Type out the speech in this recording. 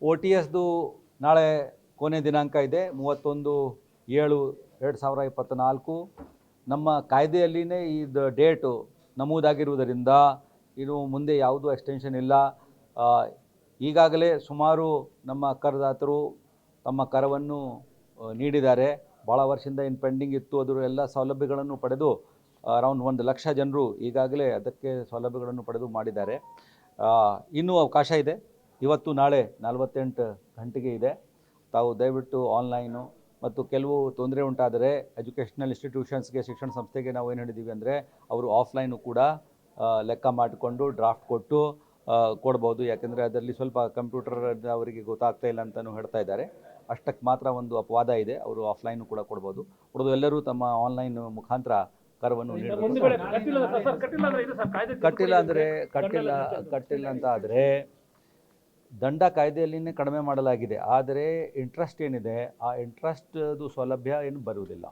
OTSದು ನಾಳೆ ಕೊನೆ ದಿನಾಂಕ ಇದೆ 31/7/2024. ನಮ್ಮ ಕಾಯ್ದೆಯಲ್ಲಿನೇ ಇದು ಡೇಟು ನಮೂದಾಗಿರುವುದರಿಂದ ಇನ್ನು ಮುಂದೆ ಯಾವುದೂ ಎಕ್ಸ್ಟೆನ್ಷನ್ ಇಲ್ಲ. ಈಗಾಗಲೇ ಸುಮಾರು ನಮ್ಮ ಕರದಾತರು ತಮ್ಮ ಕರವನ್ನು ನೀಡಿದ್ದಾರೆ. ಭಾಳ ವರ್ಷದಿಂದ ಏನು ಪೆಂಡಿಂಗ್ ಇತ್ತು ಅದರ ಎಲ್ಲ ಸೌಲಭ್ಯಗಳನ್ನು ಪಡೆದು ಅರೌಂಡ್ 1 ಲಕ್ಷ ಜನರು ಈಗಾಗಲೇ ಅದಕ್ಕೆ ಸೌಲಭ್ಯಗಳನ್ನು ಪಡೆದು ಮಾಡಿದ್ದಾರೆ. ಇನ್ನೂ ಅವಕಾಶ ಇದೆ. ಇವತ್ತು ನಾಳೆ 48 ಗಂಟೆಗೆ ಇದೆ. ತಾವು ದಯವಿಟ್ಟು ಆನ್ಲೈನು ಮತ್ತು ಕೆಲವು ತೊಂದರೆ ಉಂಟಾದರೆ ಎಜುಕೇಷನಲ್ ಇನ್ಸ್ಟಿಟ್ಯೂಷನ್ಸ್ಗೆ, ಶಿಕ್ಷಣ ಸಂಸ್ಥೆಗೆ ನಾವು ಏನು ಹೇಳಿದ್ದೀವಿ ಅಂದರೆ ಅವರು ಆಫ್ಲೈನು ಕೂಡ ಲೆಕ್ಕ ಮಾಡಿಕೊಂಡು ಡ್ರಾಫ್ಟ್ ಕೊಟ್ಟು ಕೊಡ್ಬೋದು. ಯಾಕೆಂದರೆ ಅದರಲ್ಲಿ ಸ್ವಲ್ಪ ಕಂಪ್ಯೂಟರ್ ಅವರಿಗೆ ಗೊತ್ತಾಗ್ತಾ ಇಲ್ಲ ಅಂತಲೂ ಹೇಳ್ತಾ ಇದ್ದಾರೆ. ಅಷ್ಟಕ್ಕೆ ಮಾತ್ರ ಒಂದು ಅಪವಾದ ಇದೆ. ಅವರು ಆಫ್ಲೈನು ಕೂಡ ಕೊಡ್ಬೋದು. ಎಲ್ಲರೂ ತಮ್ಮ ಆನ್ಲೈನ್ ಮುಖಾಂತರ ಕರವನ್ನು ನೀಡಬೇಕು. ಕಟ್ಟಿಲ್ಲ ಅಂತ ಆದರೆ ದಂಡ ಕಾಯ್ದೆಯಲ್ಲಿನೇ ಕಡಿಮೆ ಮಾಡಲಾಗಿದೆ. ಆದರೆ ಇಂಟ್ರೆಸ್ಟ್ ಏನಿದೆ ಆ ಇಂಟ್ರೆಸ್ಟ್ದು ಸೌಲಭ್ಯ ಏನು ಬರುವುದಿಲ್ಲ.